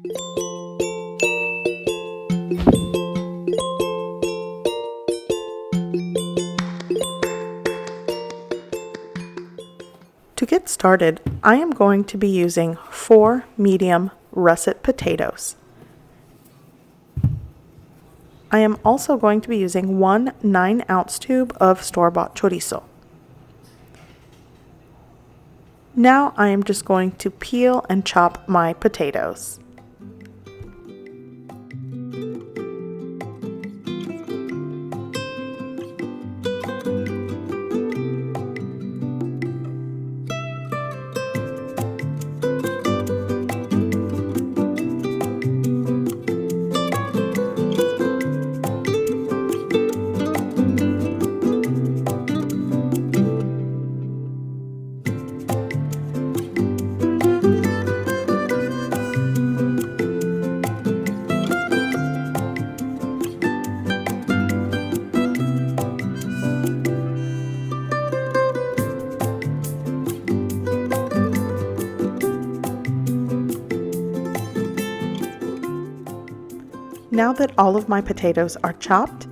To get started, I am going to be using 4 medium russet potatoes. I am also going to be using 1 9-ounce tube of store-bought chorizo. Now I am just going to peel and chop my potatoes. Now that all of my potatoes are chopped,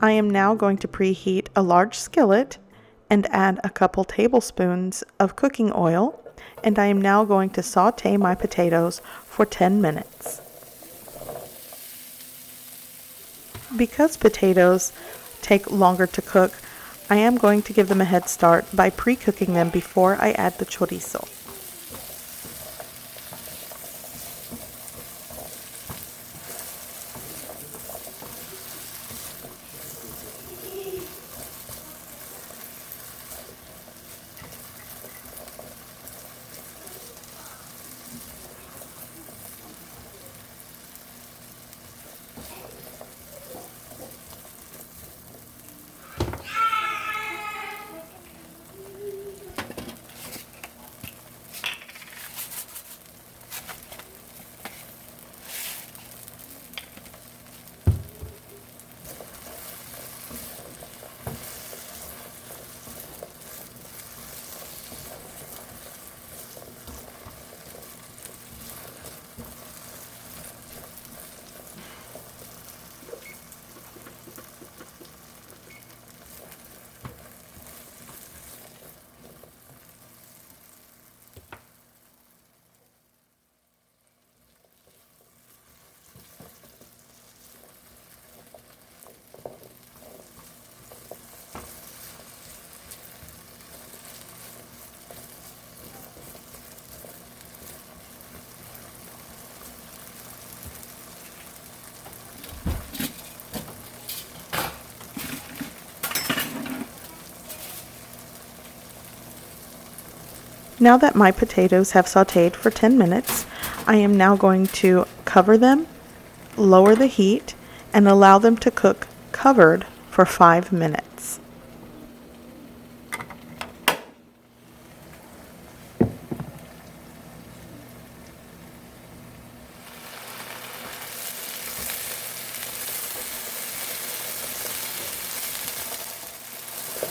I am now going to preheat a large skillet and add a couple tablespoons of cooking oil, and I am now going to saute my potatoes for 10 minutes. Because potatoes take longer to cook, I am going to give them a head start by pre-cooking them before I add the chorizo. Now that my potatoes have sauteed for 10 minutes, I am now going to cover them, lower the heat, and allow them to cook covered for 5 minutes.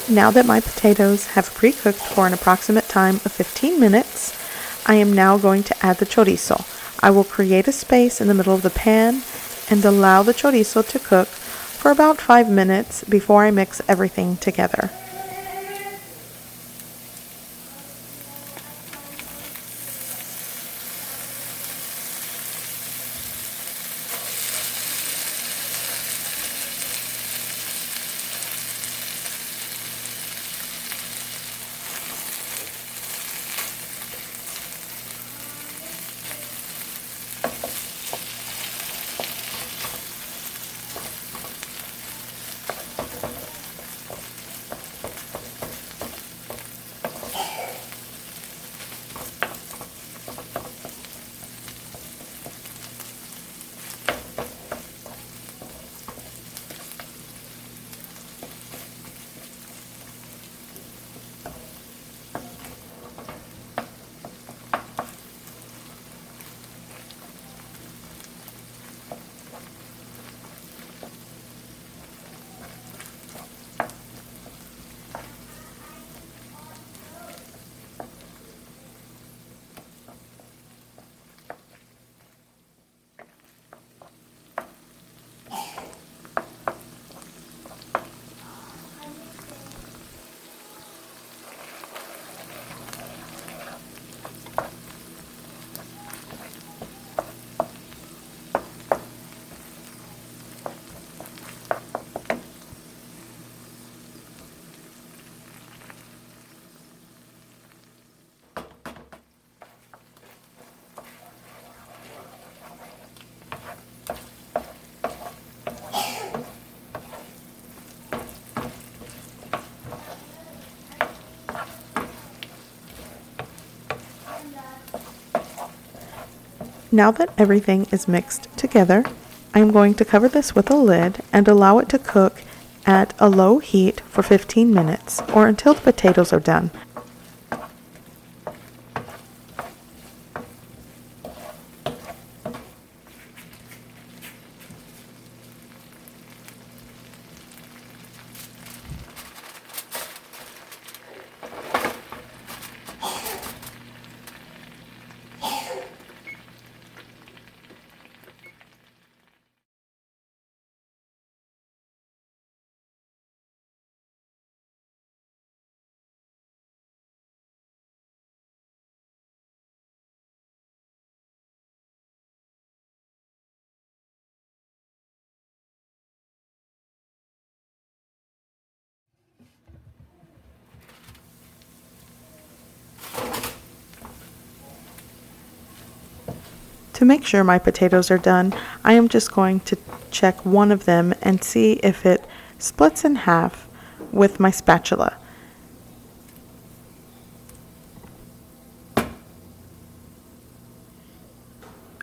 Now that my potatoes have pre-cooked for an approximate time of 15 minutes, I am now going to add the chorizo. I will create a space in the middle of the pan and allow the chorizo to cook for about 5 minutes before I mix everything together. Now that everything is mixed together, I'm going to cover this with a lid and allow it to cook at a low heat for 15 minutes or until the potatoes are done. To make sure my potatoes are done, I am just going to check one of them and see if it splits in half with my spatula.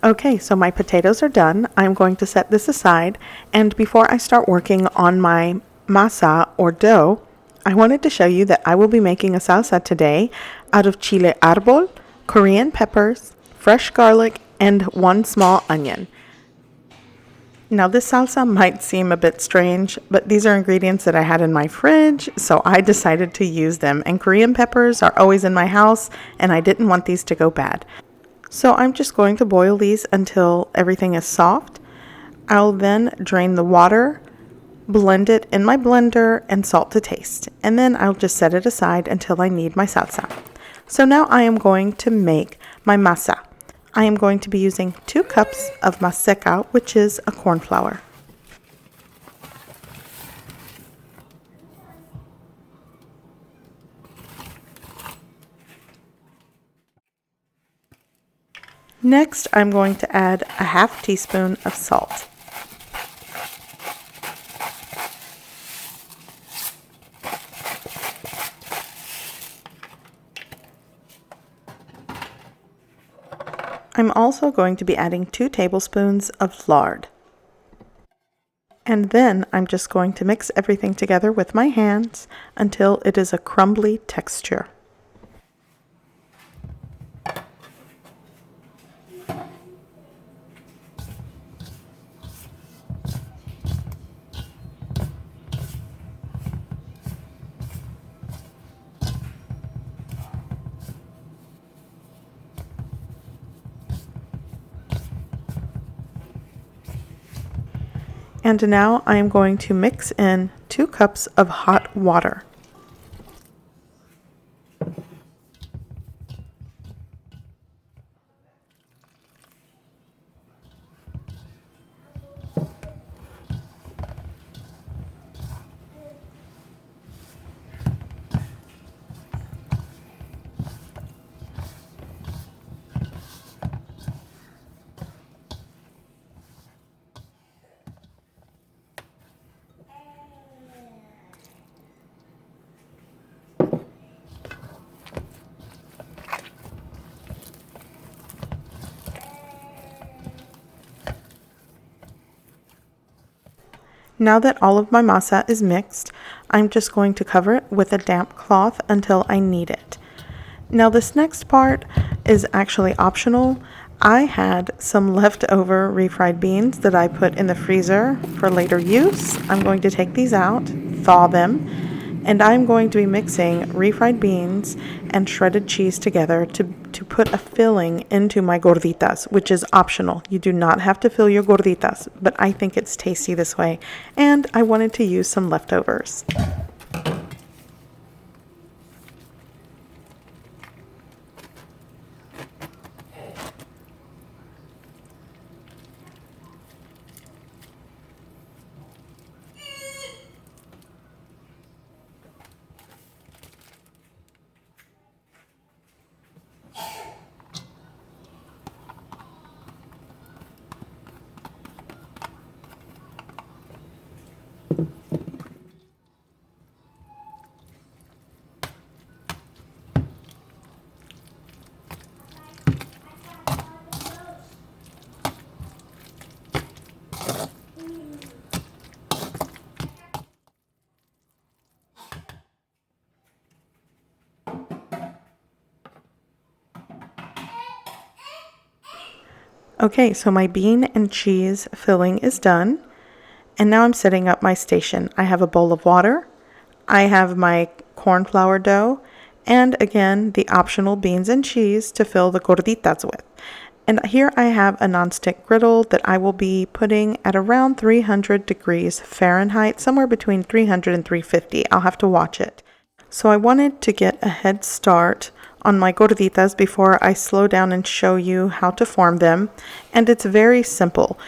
Okay, so my potatoes are done. I'm going to set this aside, and before I start working on my masa or dough, I wanted to show you that I will be making a salsa today out of chile arbol, Korean peppers, fresh garlic, and one small onion. Now this salsa might seem a bit strange, but these are ingredients that I had in my fridge, so I decided to use them. And Korean peppers are always in my house, and I didn't want these to go bad. So I'm just going to boil these until everything is soft. I'll then drain the water, blend it in my blender, and salt to taste. And then I'll just set it aside until I need my salsa. So now I am going to make my masa. I am going to be using 2 cups of Maseca, which is a corn flour. Next, I'm going to add a half teaspoon of salt. I'm also going to be adding 2 tablespoons of lard. And then I'm just going to mix everything together with my hands until it is a crumbly texture. And now I am going to mix in 2 cups of hot water. Now that all of my masa is mixed, I'm just going to cover it with a damp cloth until I need it. Now this next part is actually optional. I had some leftover refried beans that I put in the freezer for later use. I'm going to take these out, thaw them, and I'm going to be mixing refried beans and shredded cheese together to put a filling into my gorditas, which is optional. You do not have to fill your gorditas, but I think it's tasty this way, and I wanted to use some leftovers. Okay, so my bean and cheese filling is done. And now I'm setting up my station. I have a bowl of water. I have my corn flour dough. And again, the optional beans and cheese to fill the gorditas with. And here I have a nonstick griddle that I will be putting at around 300 degrees Fahrenheit, somewhere between 300 and 350. I'll have to watch it. So I wanted to get a head start on my gorditas before I slow down and show you how to form them. And it's very simple.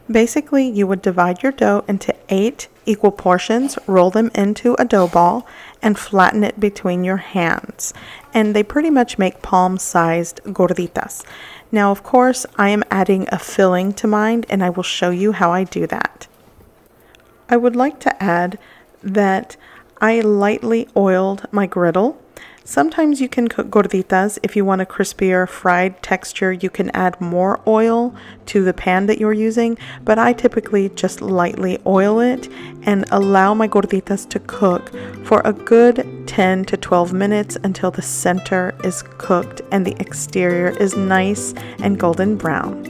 Basically, you would divide your dough into 8 equal portions, roll them into a dough ball, and flatten it between your hands. And they pretty much make palm-sized gorditas. Now, of course, I am adding a filling to mine, and I will show you how I do that. I would like to add that I lightly oiled my griddle. Sometimes you can cook gorditas. If you want a crispier fried texture, you can add more oil to the pan that you're using, but I typically just lightly oil it and allow my gorditas to cook for a good 10 to 12 minutes until the center is cooked and the exterior is nice and golden brown.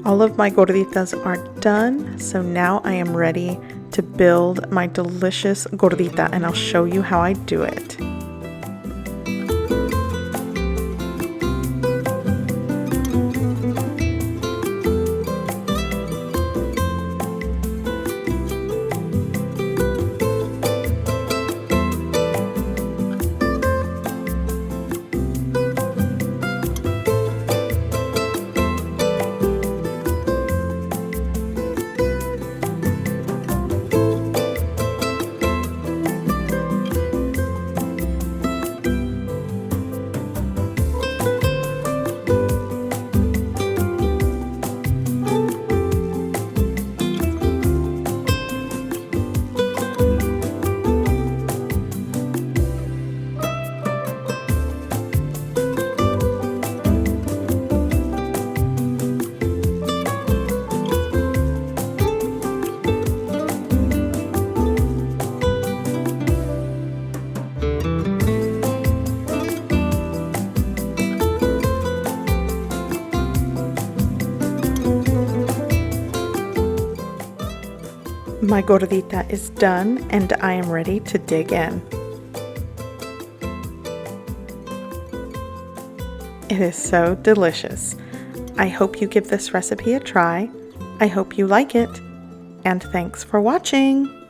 All of my gorditas are done, so now I am ready to build my delicious gordita, and I'll show you how I do it. My gordita is done and I am ready to dig in. It is so delicious. I hope you give this recipe a try. I hope you like it, and thanks for watching.